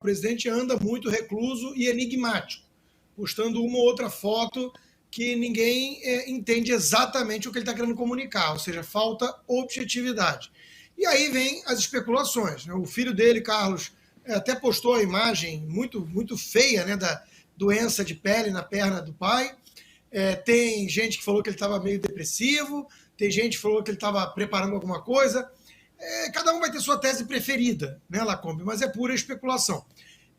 O presidente anda muito recluso e enigmático, postando uma ou outra foto que ninguém entende exatamente o que ele está querendo comunicar, ou seja, falta objetividade. E aí vem as especulações. Né? O filho dele, Carlos, até postou a imagem muito feia, né, da doença de pele na perna do pai. Tem gente que falou que ele estava meio depressivo, tem gente que falou que ele estava preparando alguma coisa. Cada um vai ter sua tese preferida, né, Lacombe? Mas é pura especulação.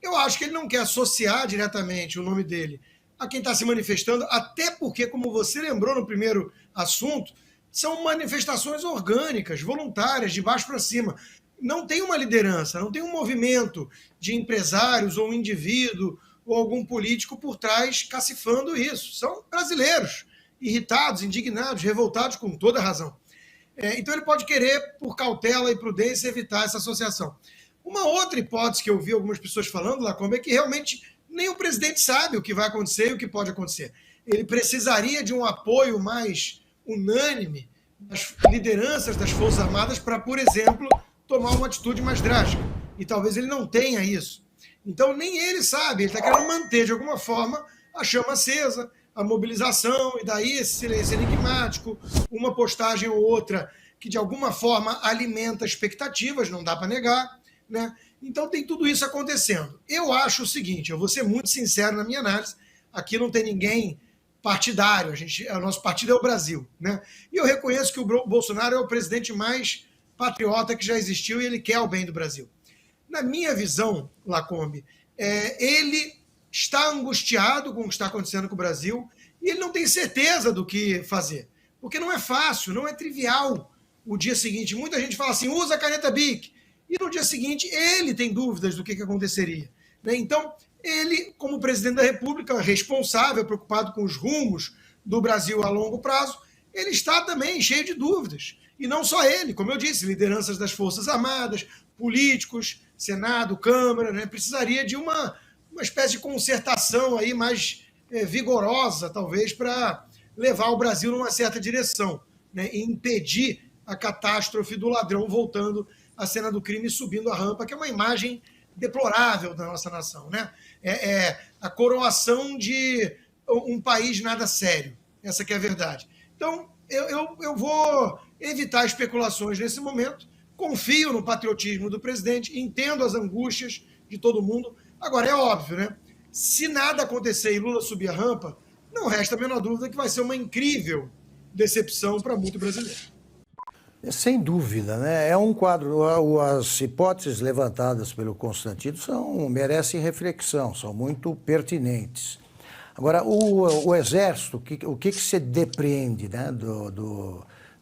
Eu acho que ele não quer associar diretamente o nome dele a quem está se manifestando, até porque, como você lembrou no primeiro assunto, são manifestações orgânicas, voluntárias, de baixo para cima. Não tem uma liderança, não tem um movimento de empresários ou um indivíduo ou algum político por trás cacifando isso. São brasileiros, irritados, indignados, revoltados com toda razão. Então ele pode querer, por cautela e prudência, evitar essa associação. Uma outra hipótese que eu vi algumas pessoas falando, Lacombe, é que realmente nem o presidente sabe o que vai acontecer e o que pode acontecer. Ele precisaria de um apoio mais unânime das lideranças das Forças Armadas para, por exemplo, tomar uma atitude mais drástica. E talvez ele não tenha isso. Então nem ele sabe, ele está querendo manter de alguma forma a chama acesa, a mobilização, e daí esse silêncio enigmático, uma postagem ou outra que de alguma forma alimenta expectativas, não dá para negar, né? Então tem tudo isso acontecendo. Eu acho o seguinte, eu vou ser muito sincero na minha análise, aqui não tem ninguém partidário, o nosso partido é o Brasil, né? E eu reconheço que o Bolsonaro é o presidente mais patriota que já existiu e ele quer o bem do Brasil. Na minha visão, Lacombe, ele está angustiado com o que está acontecendo com o Brasil e ele não tem certeza do que fazer. Porque não é fácil, não é trivial o dia seguinte. Muita gente fala assim, usa a caneta BIC. E no dia seguinte ele tem dúvidas do que aconteceria. Então, ele, como presidente da República, responsável, preocupado com os rumos do Brasil a longo prazo, ele está também cheio de dúvidas. E não só ele, como eu disse, lideranças das Forças Armadas, políticos, Senado, Câmara, né, precisaria de uma espécie de concertação aí mais vigorosa, talvez, para levar o Brasil numa certa direção, né, e impedir a catástrofe do ladrão voltando à cena do crime e subindo a rampa, que é uma imagem deplorável da nossa nação. Né? A coroação de um país nada sério. Essa que é a verdade. Então, eu vou evitar especulações nesse momento, confio no patriotismo do presidente, entendo as angústias de todo mundo. Agora, é óbvio, né? Se nada acontecer e Lula subir a rampa, não resta a menor dúvida que vai ser uma incrível decepção para muito brasileiro. Sem dúvida, né? É um quadro. As hipóteses levantadas pelo Constantino merecem reflexão, são muito pertinentes. Agora, o Exército, o que se depreende, né,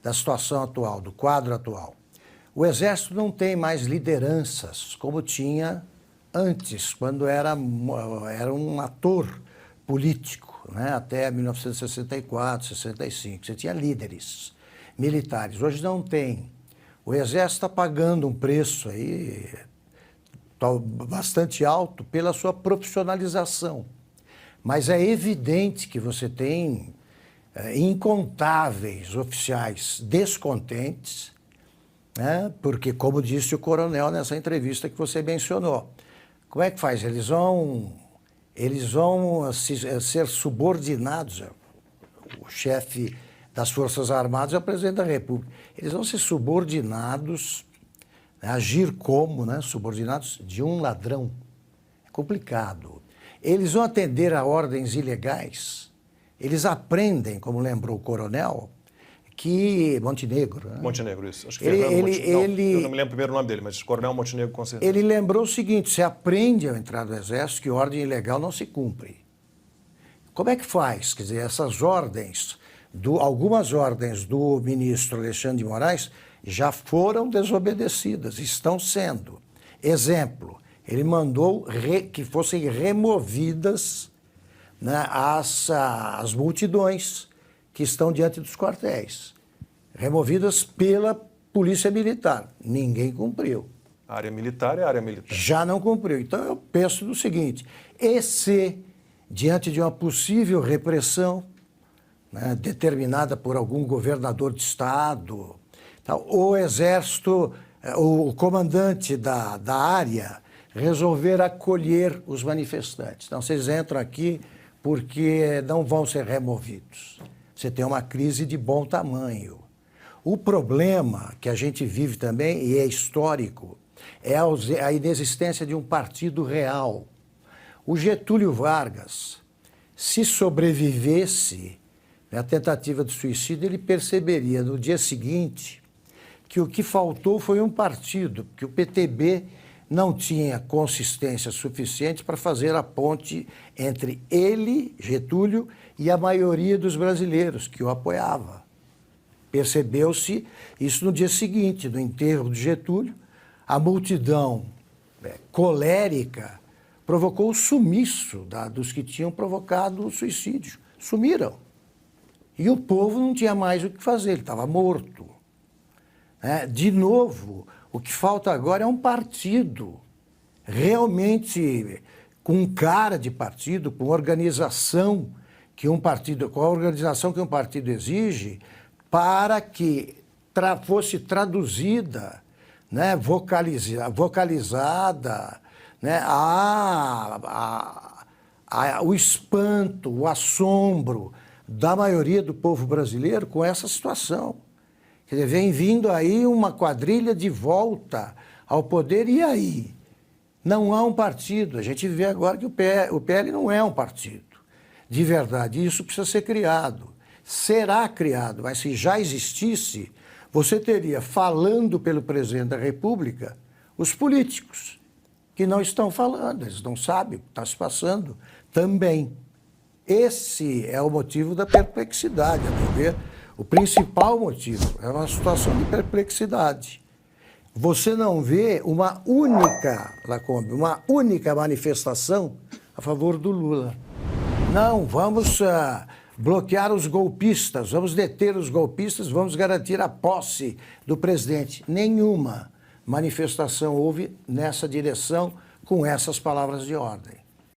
da situação atual, do quadro atual? O Exército não tem mais lideranças como tinha antes, quando era um ator político, né? Até 1964, 65. Você tinha líderes militares. Hoje não tem. O Exército está pagando um preço aí bastante alto pela sua profissionalização. Mas é evidente que você tem incontáveis oficiais descontentes, né? Porque, como disse o coronel nessa entrevista que você mencionou, como é que faz? Eles vão ser subordinados, o chefe das Forças Armadas é o presidente da República. Eles vão ser subordinados, né, agir como, né, subordinados de um ladrão. É complicado. Eles vão atender a ordens ilegais. Eles aprendem, como lembrou o coronel, que Montenegro. Né? Montenegro, isso. Acho que Fernando Montenegro. Eu não me lembro o primeiro nome dele, mas Coronel Montenegro, com certeza. Ele lembrou o seguinte, você aprende ao entrar no Exército que ordem ilegal não se cumpre. Como é que faz? Quer dizer, essas ordens, algumas ordens do ministro Alexandre de Moraes já foram desobedecidas, estão sendo. Exemplo, ele mandou que fossem removidas, né, as multidões que estão diante dos quartéis, removidas pela Polícia Militar. Ninguém cumpriu. A área militar é a área militar. Já não cumpriu. Então eu penso no seguinte, e se, diante de uma possível repressão, né, determinada por algum governador de estado, o Exército, o comandante da área resolver acolher os manifestantes. Então, vocês entram aqui porque não vão ser removidos. Você tem uma crise de bom tamanho. O problema que a gente vive também, e é histórico, é a inexistência de um partido real. O Getúlio Vargas, se sobrevivesse à tentativa de suicídio, ele perceberia no dia seguinte que o que faltou foi um partido, que o PTB não tinha consistência suficiente para fazer a ponte entre ele, Getúlio, e a maioria dos brasileiros que o apoiava. Percebeu-se isso no dia seguinte, no enterro de Getúlio. A multidão colérica provocou o sumiço dos que tinham provocado o suicídio. Sumiram. E o povo não tinha mais o que fazer, ele estava morto. De novo, o que falta agora é um partido, realmente com cara de partido, com organização que um partido, com a organização que um partido exige, para que fosse traduzida, né, vocalizada, né, o espanto, o assombro da maioria do povo brasileiro com essa situação. Quer dizer, vem vindo aí uma quadrilha de volta ao poder, e aí? Não há um partido. A gente vê agora que o PL não é um partido de verdade. Isso precisa ser criado. Será criado, mas se já existisse, você teria, falando pelo presidente da República, os políticos, que não estão falando, eles não sabem o que está se passando também. Esse é o motivo da perplexidade, a meu ver. O principal motivo é uma situação de perplexidade. Você não vê uma única, Lacombe, uma única manifestação a favor do Lula. Não, vamos bloquear os golpistas, vamos deter os golpistas, vamos garantir a posse do presidente. Nenhuma manifestação houve nessa direção com essas palavras de ordem.